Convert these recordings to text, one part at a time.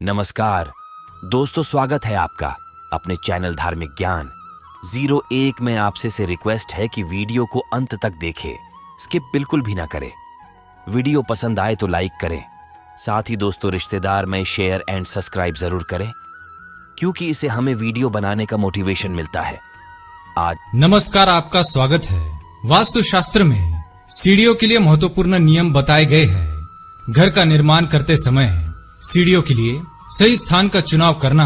नमस्कार दोस्तों, स्वागत है आपका अपने चैनल धार्मिक ज्ञान 01 में। आपसे से रिक्वेस्ट है कि वीडियो को अंत तक देखें, स्किप बिल्कुल भी ना करें। वीडियो पसंद आए तो लाइक करें, साथ ही दोस्तों रिश्तेदार में शेयर एंड सब्सक्राइब जरूर करें, क्योंकि इससे हमें वीडियो बनाने का मोटिवेशन मिलता है। आज नमस्कार, आपका स्वागत है। वास्तु शास्त्र में सीढ़ियों के लिए महत्वपूर्ण नियम बताए गए हैं। घर का निर्माण करते समय सीढ़ियों के लिए सही स्थान का चुनाव करना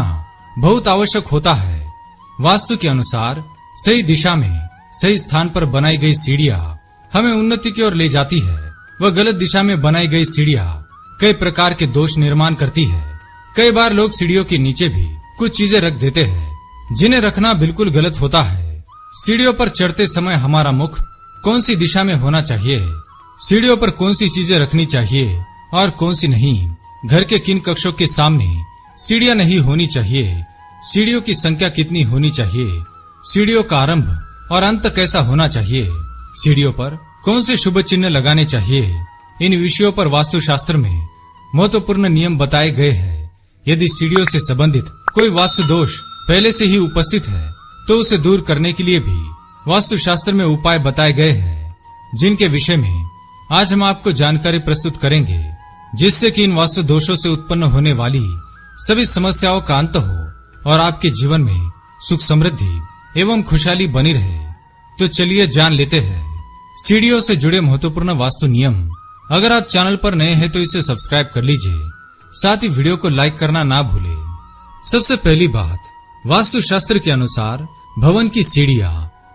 बहुत आवश्यक होता है। वास्तु के अनुसार सही दिशा में सही स्थान पर बनाई गई सीढ़ियां हमें उन्नति की ओर ले जाती है। वह गलत दिशा में बनाई गई सीढ़ियां कई प्रकार के दोष निर्माण करती है। कई बार लोग सीढ़ियों के नीचे भी कुछ चीजें रख देते हैं, जिन्हें रखना बिल्कुल गलत होता है। सीढ़ियों पर चढ़ते समय हमारा मुख कौन सी दिशा में होना चाहिए, सीढ़ियों पर कौन सी चीजें रखनी चाहिए और कौन सी नहीं, घर के किन कक्षों के सामने सीढ़ियां नहीं होनी चाहिए, सीढ़ियों की संख्या कितनी होनी चाहिए, सीढ़ियों का आरंभ और अंत कैसा होना चाहिए, सीढ़ियों पर कौन से शुभ चिन्ह लगाने चाहिए, इन विषयों पर वास्तुशास्त्र में महत्वपूर्ण नियम बताए गए हैं। यदि सीढ़ियों से संबंधित कोई वास्तु दोष पहले से ही उपस्थित है तो उसे दूर करने के लिए भी वास्तुशास्त्र में उपाय बताए गए हैं, जिनके विषय में आज हम आपको जानकारी प्रस्तुत करेंगे, जिससे कि इन वास्तु दोषों से उत्पन्न होने वाली सभी समस्याओं का अंत हो और आपके जीवन में सुख समृद्धि एवं खुशहाली बनी रहे। तो चलिए जान लेते हैं सीढ़ियों से जुड़े महत्वपूर्ण वास्तु नियम। अगर आप चैनल पर नए हैं तो इसे सब्सक्राइब कर लीजिए, साथ ही वीडियो को लाइक करना ना भूलें। सबसे पहली बात, वास्तु शास्त्र के अनुसार भवन की सीढ़ियां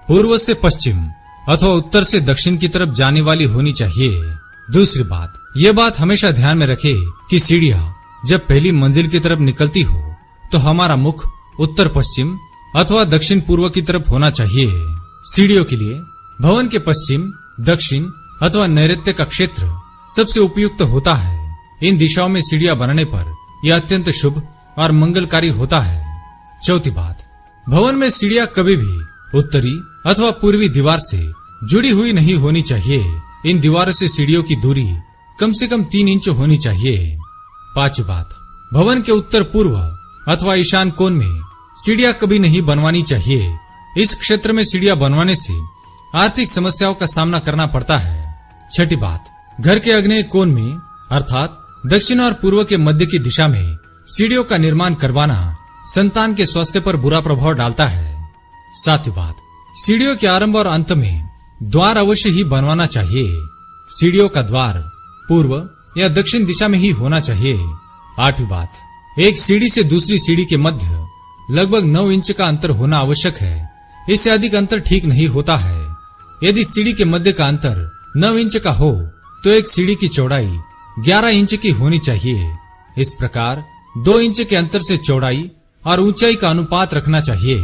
पूर्व से पश्चिम अथवा उत्तर से दक्षिण की तरफ जाने वाली होनी चाहिए। दूसरी बात, ये बात हमेशा ध्यान में रखें कि सीढ़ियां जब पहली मंजिल की तरफ निकलती हो तो हमारा मुख उत्तर पश्चिम अथवा दक्षिण पूर्व की तरफ होना चाहिए। सीढ़ियों के लिए भवन के पश्चिम, दक्षिण अथवा नैऋत्य का क्षेत्र सबसे उपयुक्त होता है। इन दिशाओं में सीढ़ियां बनाने पर यह अत्यंत शुभ और मंगलकारी होता है। चौथी बात, भवन में सीढ़ियां कभी भी उत्तरी अथवा पूर्वी दीवार से जुड़ी हुई नहीं होनी चाहिए। इन दीवारों से सीढ़ियों की दूरी कम से कम 3 इंच होनी चाहिए। पांचवी बात, भवन के उत्तर पूर्व अथवा ईशान कोण में सीढ़ियां कभी नहीं बनवानी चाहिए। इस क्षेत्र में सीढ़ियां बनवाने से आर्थिक समस्याओं का सामना करना पड़ता है। छठी बात, घर के आग्नेय कोण में अर्थात दक्षिण और पूर्व के मध्य की दिशा में सीढ़ियों का निर्माण करवाना संतान के स्वास्थ्य पर बुरा प्रभाव डालता है। सातवीं बात, सीढ़ियों के आरंभ और अंत में द्वार अवश्य ही बनवाना चाहिए। सीढ़ियों का द्वार पूर्व या दक्षिण दिशा में ही होना चाहिए। आठवीं बात, एक सीढ़ी से दूसरी सीढ़ी के मध्य लगभग 9 इंच का अंतर होना आवश्यक है। इससे अधिक अंतर ठीक नहीं होता है। यदि सीढ़ी के मध्य का अंतर 9 इंच का हो तो एक सीढ़ी की चौड़ाई 11 इंच की होनी चाहिए। इस प्रकार 2 इंच के अंतर से चौड़ाई और ऊंचाई का अनुपात रखना चाहिए।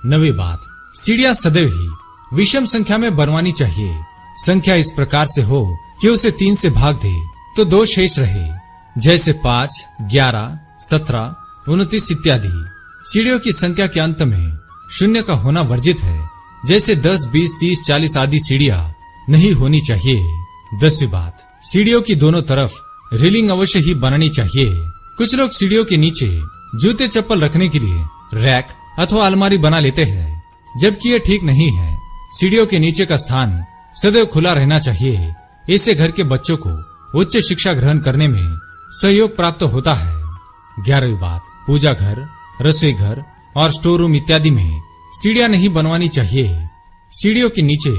9वीं बात, सीढ़ियां सदैव ही विषम संख्या में बनवानी चाहिए। संख्या इस प्रकार से हो कि उसे 3 से भाग दे तो 2 शेष रहे, जैसे 5, 11, 17, 29 इत्यादि। सीढ़ियों की संख्या के अंत में 0 का होना वर्जित है, जैसे 10, 20, 30, 40 आदि सीढ़ियां नहीं होनी चाहिए। 10वीं बात, सीढ़ियों की दोनों तरफ रेलिंग अवश्य ही बनानी चाहिए। कुछ लोग सीढ़ियों के नीचे जूते चप्पल रखने के लिए रैक अथवा अलमारी बना लेते हैं, जबकि यह ठीक नहीं है। सीढ़ियों के नीचे का स्थान सदैव खुला रहना चाहिए। इससे घर के बच्चों को उच्च शिक्षा ग्रहण करने में सहयोग प्राप्त होता है। 11वीं बात, पूजा घर, रसोई घर और स्टोर रूम इत्यादि में सीढ़ियां नहीं बनवानी चाहिए। सीढ़ियों के नीचे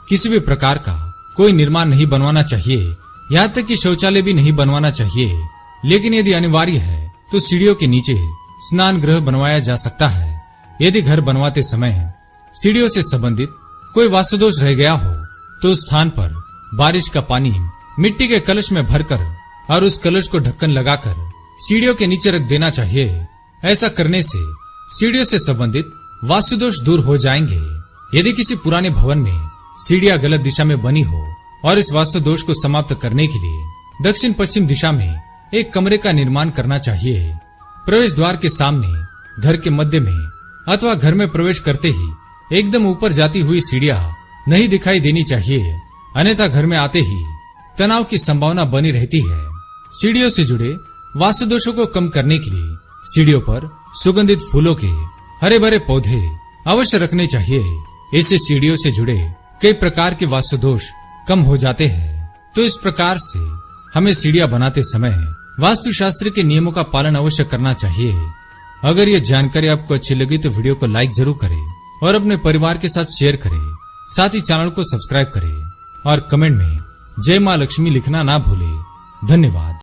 किसी भी प्रकार का कोई निर्माण नहीं बनवाना चाहिए, यहाँ तक कि शौचालय भी नहीं बनवाना चाहिए। लेकिन यदि अनिवार्य है तो सीढ़ियों के नीचे स्नान गृह बनवाया जा सकता है। यदि घर बनवाते समय सीढ़ियों से संबंधित कोई वास्तुदोष रह गया हो तो उस स्थान पर बारिश का पानी मिट्टी के कलश में भरकर और उस कलश को ढक्कन लगाकर सीढ़ियों के नीचे रख देना चाहिए। ऐसा करने से सीढ़ियों से संबंधित वास्तुदोष दूर हो जाएंगे। यदि किसी पुराने भवन में सीढ़ियां गलत दिशा में बनी हो और इस वास्तु दोष को समाप्त करने के लिए दक्षिण पश्चिम दिशा में एक कमरे का निर्माण करना चाहिए। प्रवेश द्वार के सामने, घर के मध्य में अथवा घर में प्रवेश करते ही एकदम ऊपर जाती हुई सीढ़ियां नहीं दिखाई देनी चाहिए, अन्यथा घर में आते ही तनाव की संभावना बनी रहती है। सीढ़ियों से जुड़े वास्तु दोषों को कम करने के लिए सीढ़ियों पर सुगंधित फूलों के हरे भरे पौधे अवश्य रखने चाहिए। इससे सीढ़ियों से जुड़े कई प्रकार के वास्तु दोष कम हो जाते हैं। तो इस प्रकार से हमें सीढ़ियां बनाते समय वास्तुशास्त्र के नियमों का पालन अवश्य करना चाहिए। अगर ये जानकारी आपको अच्छी लगी तो वीडियो को लाइक जरूर करें और अपने परिवार के साथ शेयर करें। साथ ही चैनल को सब्सक्राइब करें और कमेंट में जय मां लक्ष्मी लिखना ना भूलें। धन्यवाद।